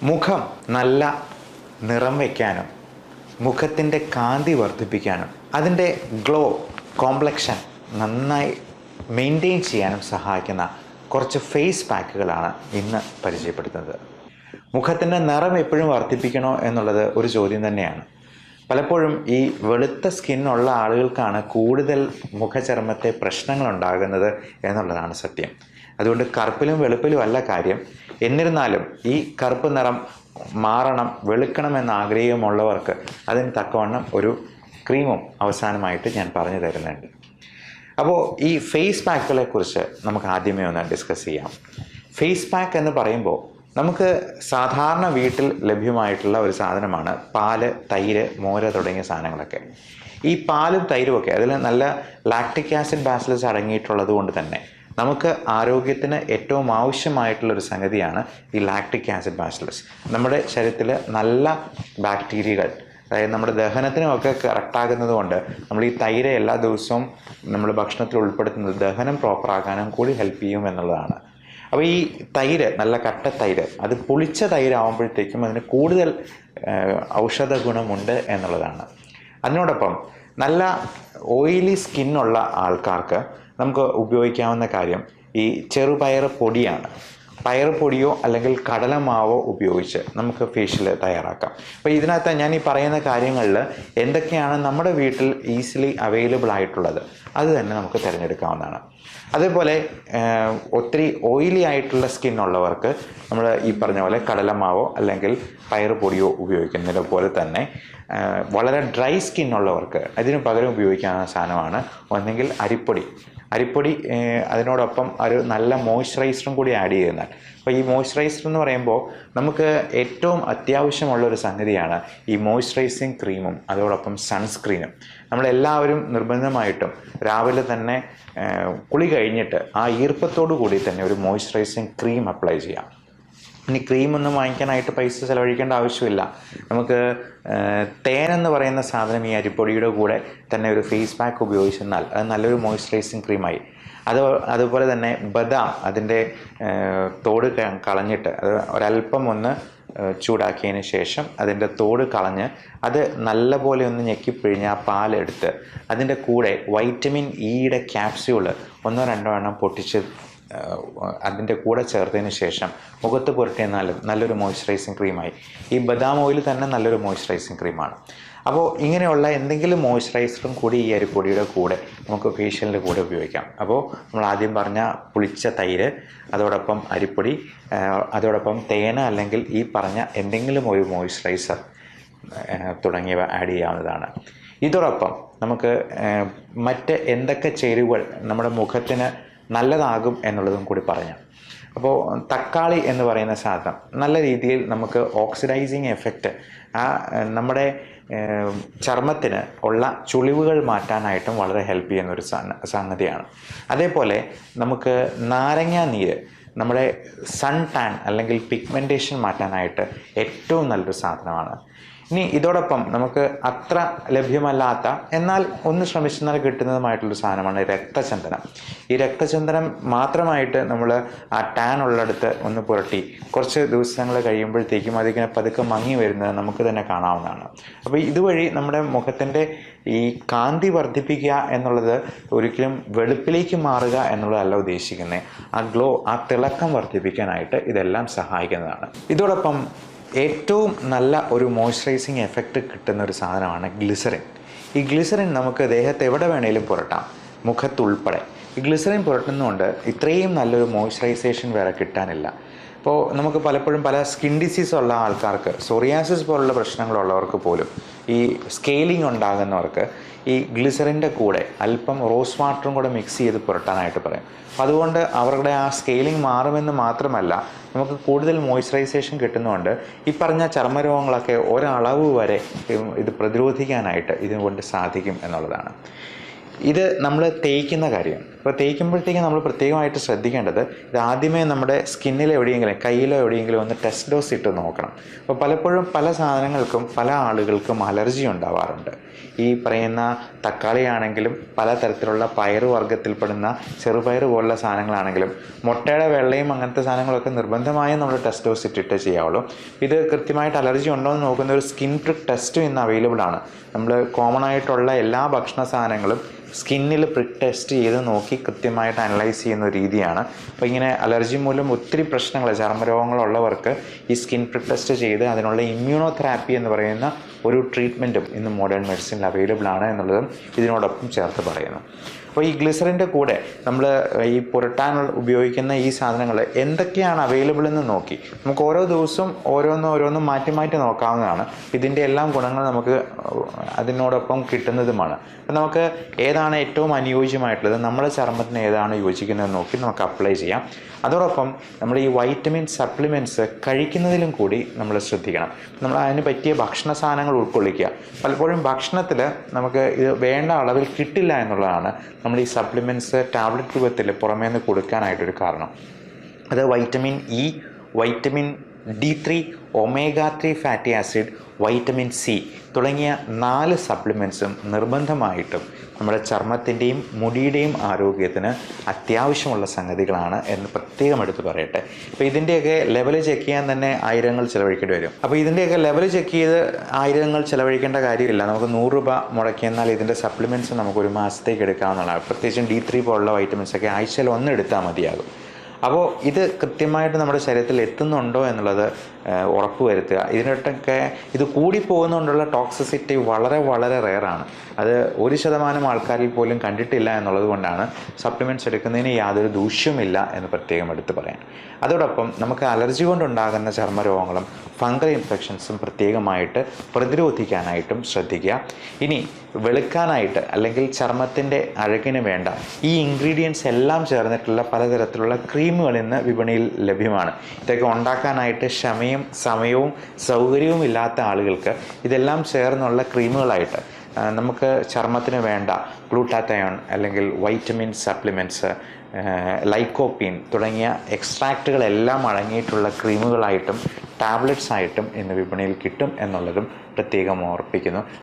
മുഖം നല്ല നിറം വയ്ക്കാനും മുഖത്തിൻ്റെ കാന്തി വർദ്ധിപ്പിക്കാനും അതിൻ്റെ ഗ്ലോ കോംപ്ലക്ഷൻ നന്നായി മെയിൻറ്റെയിൻ ചെയ്യാനും സഹായിക്കുന്ന കുറച്ച് ഫേസ് പാക്കുകളാണ് ഇന്ന് പരിചയപ്പെടുത്തുന്നത്. മുഖത്തിൻ്റെ നിറം എപ്പോഴും വർദ്ധിപ്പിക്കണോ എന്നുള്ളത് ഒരു ചോദ്യം തന്നെയാണ്. പലപ്പോഴും ഈ വെളുത്ത സ്കിന്നുള്ള ആളുകൾക്കാണ് കൂടുതൽ മുഖചർമ്മത്തെ പ്രശ്നങ്ങളുണ്ടാകുന്നത് എന്നുള്ളതാണ് സത്യം. അതുകൊണ്ട് കറുപ്പിലും വെളുപ്പിലും അല്ല കാര്യം. എന്നിരുന്നാലും ഈ കറുപ്പ് നിറം മാറണം, വെളുക്കണമെന്ന ആഗ്രഹമുള്ളവർക്ക് അതിന് തക്കവണ്ണം ഒരു ക്രീമും അവസാനമായിട്ട് ഞാൻ പറഞ്ഞു തരുന്നുണ്ട്. അപ്പോൾ ഈ ഫേസ് പാക്കുകളെ കുറിച്ച് നമുക്ക് ആദ്യമേ ഒന്ന് ഡിസ്കസ് ചെയ്യാം. ഫേസ് പാക്ക് എന്ന് പറയുമ്പോൾ നമുക്ക് സാധാരണ വീട്ടിൽ ലഭ്യമായിട്ടുള്ള ഒരു സാധനമാണ് പാല്, തൈര്, മോര് തുടങ്ങിയ സാധനങ്ങളൊക്കെ. ഈ പാലും തൈരുമൊക്കെ അതിൽ നല്ല ലാക്റ്റിക് ആസിഡ് ബാസിലസ് അടങ്ങിയിട്ടുള്ളത് കൊണ്ട് തന്നെ നമുക്ക് ആരോഗ്യത്തിന് ഏറ്റവും ആവശ്യമായിട്ടുള്ളൊരു സംഗതിയാണ് ഈ ലാക്റ്റിക് ആസിഡ് ബാസിലസ്. നമ്മുടെ ശരീരത്തിൽ നല്ല ബാക്ടീരിയകൾ, അതായത് നമ്മുടെ ദഹനത്തിനുമൊക്കെ കറക്റ്റാകുന്നത് കൊണ്ട് നമ്മൾ ഈ തൈര് എല്ലാ ദിവസവും നമ്മൾ ഭക്ഷണത്തിൽ ഉൾപ്പെടുത്തുന്നത് ദഹനം പ്രോപ്പറാക്കാനും കൂടി ഹെൽപ്പ് ചെയ്യും എന്നുള്ളതാണ്. അപ്പോൾ ഈ തൈര്, നല്ല കട്ട തൈര്, അത് പുളിച്ച തൈരാകുമ്പോഴത്തേക്കും അതിന് കൂടുതൽ ഔഷധ ഗുണമുണ്ട് എന്നുള്ളതാണ്. അതിനോടൊപ്പം നല്ല ഓയിലി സ്കിന്നുള്ള ആൾക്കാർക്ക് നമുക്ക് ഉപയോഗിക്കാവുന്ന കാര്യം ഈ ചെറുപയർ പൊടിയാണ്. പയർ പൊടിയോ അല്ലെങ്കിൽ കടലമാവോ ഉപയോഗിച്ച് നമുക്ക് ഫേഷ്യൽ തയ്യാറാക്കാം. അപ്പോൾ ഇതിനകത്ത് ഞാൻ ഈ പറയുന്ന കാര്യങ്ങളിൽ എന്തൊക്കെയാണ് നമ്മുടെ വീട്ടിൽ ഈസിലി അവൈലബിൾ ആയിട്ടുള്ളത് അത് തന്നെ നമുക്ക് തിരഞ്ഞെടുക്കാവുന്നതാണ്. അതേപോലെ ഒത്തിരി ഓയിലി ആയിട്ടുള്ള സ്കിന്നുള്ളവർക്ക് നമ്മൾ ഈ പറഞ്ഞ പോലെ കടലമാവോ അല്ലെങ്കിൽ പയർ പൊടിയോ ഉപയോഗിക്കുന്നതിനെ പോലെ തന്നെ വളരെ ഡ്രൈ സ്കിന്നുള്ളവർക്ക് അതിന് പകരം ഉപയോഗിക്കാവുന്ന സാധനമാണ് ഒന്നെങ്കിൽ അരിപ്പൊടി. അതിനോടൊപ്പം ഒരു നല്ല മോയ്സ്ചറൈസറും കൂടി ആഡ് ചെയ്യുന്നത്. അപ്പോൾ ഈ മോയ്സ്ചറൈസർ എന്ന് പറയുമ്പോൾ നമുക്ക് ഏറ്റവും അത്യാവശ്യമുള്ളൊരു സംഗതിയാണ് ഈ മോയ്സ്ചറൈസിങ് ക്രീമും അതോടൊപ്പം സൺസ്ക്രീനും. നമ്മളെല്ലാവരും നിർബന്ധമായിട്ടും രാവിലെ തന്നെ കുളി കഴിഞ്ഞിട്ട് ആ ഈർപ്പത്തോടു കൂടി തന്നെ ഒരു മോയ്സ്ചറൈസിങ് ക്രീം അപ്ലൈ ചെയ്യാം. ഇനി ക്രീമൊന്നും വാങ്ങിക്കാനായിട്ട് പൈസ ചിലവഴിക്കേണ്ട ആവശ്യമില്ല. നമുക്ക് തേനെന്ന് പറയുന്ന സാധനം ഈ അരിപ്പൊടിയുടെ കൂടെ തന്നെ ഒരു ഫേസ് പാക്ക് ഉപയോഗിച്ചെന്നാൽ അത് നല്ലൊരു മോയ്സ്ചറൈസിങ് ക്രീമായി. അതുപോലെ തന്നെ ബദാം, അതിൻ്റെ തോട് കളഞ്ഞിട്ട് അത് ഒരല്പം ഒന്ന് ചൂടാക്കിയതിന് ശേഷം അതിൻ്റെ തോട് കളഞ്ഞ് അത് നല്ലപോലെ ഒന്ന് ഞെക്കിപ്പിഴിഞ്ഞ് ആ പാലെടുത്ത് അതിൻ്റെ കൂടെ വൈറ്റമിൻ ഇയുടെ ക്യാപ്സ്യൂള് 1-2 എണ്ണം പൊട്ടിച്ച് അതിൻ്റെ കൂടെ ചേർത്തതിന് ശേഷം മുഖത്ത് പുരട്ടിയെന്നാലും നല്ലൊരു മോയ്സ്ചറൈസിങ് ക്രീമായി. ഈ ബദാം ഓയിൽ തന്നെ നല്ലൊരു മോയ്സ്ചറൈസിങ് ക്രീമാണ്. അപ്പോൾ ഇങ്ങനെയുള്ള എന്തെങ്കിലും മോയ്സ്ചറൈസറും കൂടി ഈ അരിപ്പൊടിയുടെ കൂടെ നമുക്ക് ഫേഷ്യലിൻ്റെ കൂടെ ഉപയോഗിക്കാം. അപ്പോൾ നമ്മൾ ആദ്യം പറഞ്ഞ പുളിച്ച തൈര്, അതോടൊപ്പം അരിപ്പൊടി, അതോടൊപ്പം തേന് അല്ലെങ്കിൽ ഈ പറഞ്ഞ എന്തെങ്കിലും ഒരു മോയ്സ്ചറൈസർ തുടങ്ങിയവ ആഡ് ചെയ്യാവുന്നതാണ്. ഇതോടൊപ്പം നമുക്ക് മറ്റ് എന്തൊക്കെ ചേരുവകൾ നമ്മുടെ മുഖത്തിന് നല്ലതാകും എന്നുള്ളതും കൂടി പറഞ്ഞു. അപ്പോൾ തക്കാളി എന്ന് പറയുന്ന സാധനം നല്ല രീതിയിൽ നമുക്ക് ഓക്സിഡൈസിങ് എഫക്റ്റ് നമ്മുടെ ചർമ്മത്തിന് ഉള്ള ചുളിവുകൾ മാറ്റാനായിട്ടും വളരെ ഹെൽപ്പ് ചെയ്യുന്നൊരു സംഗതിയാണ്. അതേപോലെ നമുക്ക് നാരങ്ങ നീര് നമ്മുടെ സൺ ടാൻ അല്ലെങ്കിൽ പിഗ്മെൻറ്റേഷൻ മാറ്റാനായിട്ട് ഏറ്റവും നല്ലൊരു സാധനമാണ്. ഇനി ഇതോടൊപ്പം നമുക്ക് അത്ര ലഭ്യമല്ലാത്ത എന്നാൽ ഒന്ന് ശ്രമിച്ചെന്നാൽ കിട്ടുന്നതുമായിട്ടുള്ളൊരു സാധനമാണ് രക്തചന്ദനം. ഈ രക്തചന്ദനം മാത്രമായിട്ട് നമ്മൾ ആ ടാൻ ഉള്ളിടത്ത് ഒന്ന് പുരട്ടി കുറച്ച് ദിവസങ്ങൾ കഴിയുമ്പോഴത്തേക്കും അതിങ്ങനെ പതുക്കെ മങ്ങി വരുന്നത് നമുക്ക് തന്നെ കാണാവുന്നതാണ്. അപ്പോൾ ഇതുവഴി നമ്മുടെ മുഖത്തിൻ്റെ ഈ കാന്തി വർദ്ധിപ്പിക്കുക എന്നുള്ളത് ഒരിക്കലും വെളുപ്പിലേക്ക് മാറുക എന്നുള്ളതല്ല ഉദ്ദേശിക്കുന്നത്. ആ ഗ്ലോ, ആ തിളക്കം വർദ്ധിപ്പിക്കാനായിട്ട് ഇതെല്ലാം സഹായിക്കുന്നതാണ്. ഇതോടൊപ്പം ഏറ്റവും നല്ല ഒരു മോയ്സ്ചറൈസിങ് എഫക്റ്റ് കിട്ടുന്ന ഒരു സാധനമാണ് ഗ്ലിസറിൻ. ഈ ഗ്ലിസറിൻ നമുക്ക് ദേഹത്ത് എവിടെ വേണേലും പുരട്ടാം, മുഖത്തുൾപ്പെടെ. ഈ ഗ്ലിസറിൻ പുരട്ടുന്നതുകൊണ്ട് ഇത്രയും നല്ലൊരു മോയ്സ്ചറൈസേഷൻ വേറെ കിട്ടാനില്ല. ഇപ്പോൾ നമുക്ക് പലപ്പോഴും പല സ്കിൻ ഡിസീസ് ഉള്ള ആൾക്കാർക്ക്, സോറിയാസിസ് പോലുള്ള പ്രശ്നങ്ങളുള്ളവർക്ക് പോലും ഈ സ്കെയിലിംഗ് ഉണ്ടാകുന്നവർക്ക് ഈ ഗ്ലിസറിൻ്റെ കൂടെ അല്പം റോസ് വാട്ടറും കൂടെ മിക്സ് ചെയ്ത് പുരട്ടാനായിട്ട് പറയും. അതുകൊണ്ട് അവരുടെ ആ സ്കെയിലിംഗ് മാറുമെന്ന് മാത്രമല്ല നമുക്ക് കൂടുതൽ മോയ്സ്ചറൈസേഷൻ കിട്ടുന്നതുകൊണ്ട് ഈ പറഞ്ഞ ചർമ്മരോഗങ്ങളൊക്കെ ഒരളവ് വരെ ഇത് പ്രതിരോധിക്കാനായിട്ട് ഇതുകൊണ്ട് സാധിക്കും എന്നുള്ളതാണ്. ഇത് നമ്മൾ തേയ്ക്കുന്ന കാര്യം. അപ്പോൾ തേക്കുമ്പോഴത്തേക്കും നമ്മൾ പ്രത്യേകമായിട്ട് ശ്രദ്ധിക്കേണ്ടത് ഇത് ആദ്യമേ നമ്മുടെ സ്കിന്നിൽ എവിടെയെങ്കിലും കയ്യിലോ എവിടെയെങ്കിലും ഒന്ന് ടെസ്റ്റ് ഡോസ് ഇട്ട് നോക്കണം. അപ്പോൾ പലപ്പോഴും പല സാധനങ്ങൾക്കും പല ആളുകൾക്കും അലർജി ഉണ്ടാവാറുണ്ട്. ഈ പറയുന്ന തക്കാളി ആണെങ്കിലും പലതരത്തിലുള്ള പയറ് വർഗ്ഗത്തിൽപ്പെടുന്ന ചെറുപയർ പോലുള്ള സാധനങ്ങളാണെങ്കിലും മുട്ടയുടെ വെള്ളയും അങ്ങനത്തെ സാധനങ്ങളൊക്കെ നിർബന്ധമായും നമ്മൾ ടെസ്റ്റ് ഡോസ് ഇട്ടിട്ട് ചെയ്യാവുള്ളൂ. ഇത് കൃത്യമായിട്ട് അലർജി ഉണ്ടോ എന്ന് നോക്കുന്ന ഒരു സ്കിൻ പ്രിക് ടെസ്റ്റും ഇന്ന് അവൈലബിൾ ആണ്. നമ്മൾ കോമൺ ആയിട്ടുള്ള എല്ലാ ഭക്ഷണ സാധനങ്ങളും സ്കിന്നിൽ പ്രിക് ടെസ്റ്റ് ചെയ്ത് നോക്കി കൃത്യമായിട്ട് അനലൈസ് ചെയ്യുന്ന ഒരു രീതിയാണ്. അപ്പോൾ ഇങ്ങനെ അലർജി മൂലം ഒത്തിരി പ്രശ്നങ്ങൾ ചർമ്മരോഗങ്ങളുള്ളവർക്ക് ഈ സ്കിൻ പ്രിക് ടെസ്റ്റ് ചെയ്ത് അതിനുള്ള ഇമ്മ്യൂണോതെറാപ്പി എന്ന് പറയുന്ന ഒരു ട്രീറ്റ്മെൻറ്റും ഇന്ന് മോഡേൺ മെഡിസിനിൽ അവൈലബിൾ ആണ് എന്നുള്ളതും ഇതിനോടൊപ്പം ചേർത്ത് പറയുന്നു. അപ്പോൾ ഈ ഗ്ലിസറിൻ്റെ കൂടെ നമ്മൾ ഈ പുരട്ടാൻ ഉപയോഗിക്കുന്ന ഈ സാധനങ്ങൾ എന്തൊക്കെയാണ് അവൈലബിൾ എന്ന് നോക്കി നമുക്ക് ഓരോ ദിവസവും ഓരോന്നും മാറ്റി നോക്കാവുന്നതാണ്. ഇതിൻ്റെ എല്ലാം ഗുണങ്ങൾ നമുക്ക് അതിനോടൊപ്പം കിട്ടുന്നതുമാണ്. അപ്പം നമുക്ക് ഏതാണ് ഏറ്റവും അനുയോജ്യമായിട്ടുള്ളത്, നമ്മുടെ ചർമ്മത്തിന് ഏതാണ് യോജിക്കുന്നതെന്ന് നോക്കി നമുക്ക് അപ്ലൈ ചെയ്യാം. അതോടൊപ്പം നമ്മൾ ഈ വൈറ്റമിൻ സപ്ലിമെൻറ്റ്സ് കഴിക്കുന്നതിലും കൂടി നമ്മൾ ശ്രദ്ധിക്കണം. നമ്മൾ അതിന് പറ്റിയ ഭക്ഷണ സാധനങ്ങൾ ഉൾക്കൊള്ളിക്കുക. പലപ്പോഴും ഭക്ഷണത്തിൽ നമുക്ക് ഇത് വേണ്ട അളവിൽ കിട്ടില്ല എന്നുള്ളതാണ് നമ്മൾ ഈ സപ്ലിമെൻറ്റ്സ് ടാബ്ലറ്റ് രൂപത്തിൽ പുറമേ നിന്ന് കൊടുക്കാനായിട്ടൊരു കാരണം. അത് vitamin E, vitamin D3, omega 3 fatty acid, vitamin C തുടങ്ങിയ 4 സപ്ലിമെൻറ്റ്സും നിർബന്ധമായിട്ടും നമ്മുടെ ചർമ്മത്തിൻ്റെയും മുടിയുടെയും ആരോഗ്യത്തിന് അത്യാവശ്യമുള്ള സംഗതികളാണ് എന്ന് പ്രത്യേകം എടുത്ത് പറയട്ടെ. അപ്പോൾ ഇതിൻ്റെയൊക്കെ ലെവൽ ചെക്ക് ചെയ്യാൻ തന്നെ ആയിരങ്ങൾ ചിലവഴിക്കേണ്ടി വരും. അപ്പോൾ ഇതിൻ്റെയൊക്കെ ലെവൽ ചെക്ക് ചെയ്ത് ആയിരങ്ങൾ ചിലവഴിക്കേണ്ട കാര്യമില്ല. നമുക്ക് 100 രൂപ മുടക്കിയെന്നാൽ ഇതിൻ്റെ സപ്ലിമെൻറ്റ്സ് നമുക്കൊരു മാസത്തേക്ക് എടുക്കാവുന്നതാണ്. പ്രത്യേകിച്ചും D3 പോലുള്ള വൈറ്റമിൻസൊക്കെ ആഴ്ചയിൽ 1 എടുത്താൽ മതിയാകും. അപ്പോൾ ഇത് കൃത്യമായിട്ട് നമ്മുടെ ശരീരത്തിൽ എത്തുന്നുണ്ടോ എന്നുള്ളത് ഉറപ്പുവരുത്തുക. ഇതിനൊട്ടൊക്കെ ഇത് കൂടിപ്പോകുന്നതുകൊണ്ടുള്ള ടോക്സിസിറ്റി വളരെ റെയറാണ്. അത് 1% ആൾക്കാരിൽ പോലും കണ്ടിട്ടില്ല എന്നുള്ളത് കൊണ്ടാണ് സപ്ലിമെൻറ്റ്സ് എടുക്കുന്നതിന് യാതൊരു ദൂഷ്യമില്ല എന്ന് പ്രത്യേകം എടുത്ത് പറയാം. അതോടൊപ്പം നമുക്ക് അലർജി കൊണ്ടുണ്ടാകുന്ന ചർമ്മരോഗങ്ങളും ഫംഗൽ ഇൻഫെക്ഷൻസും പ്രത്യേകമായിട്ട് പ്രതിരോധിക്കാനായിട്ടും ശ്രദ്ധിക്കുക. ഇനി വെളുക്കാനായിട്ട് അല്ലെങ്കിൽ ചർമ്മത്തിൻ്റെ അഴകിന് വേണ്ട ഈ ഇൻഗ്രീഡിയൻസ് എല്ലാം ചേർന്നിട്ടുള്ള പലതരത്തിലുള്ള ക്രീമുകൾ ഇന്ന് വിപണിയിൽ ലഭ്യമാണ്. ഇതൊക്കെ ഉണ്ടാക്കാനായിട്ട് സമയവും സൗകര്യവും ഇല്ലാത്ത ആളുകൾക്ക് ഇതെല്ലാം ചേർന്നുള്ള ക്രീമുകളായിട്ട് നമുക്ക് ചർമ്മത്തിന് വേണ്ട ഗ്ലൂട്ടാത്തയോൺ അല്ലെങ്കിൽ വൈറ്റമിൻ സപ്ലിമെൻറ്റ്സ്, ലൈക്കോപ്പീൻ തുടങ്ങിയ എക്സ്ട്രാക്റ്റുകളെല്ലാം അടങ്ങിയിട്ടുള്ള ക്രീമുകളായിട്ടും ടാബ്ലറ്റ്സ് ആയിട്ടും ഇന്ന് വിപണിയിൽ കിട്ടും എന്നുള്ളതും പ്രത്യേകം ഓർപ്പിക്കുന്നു.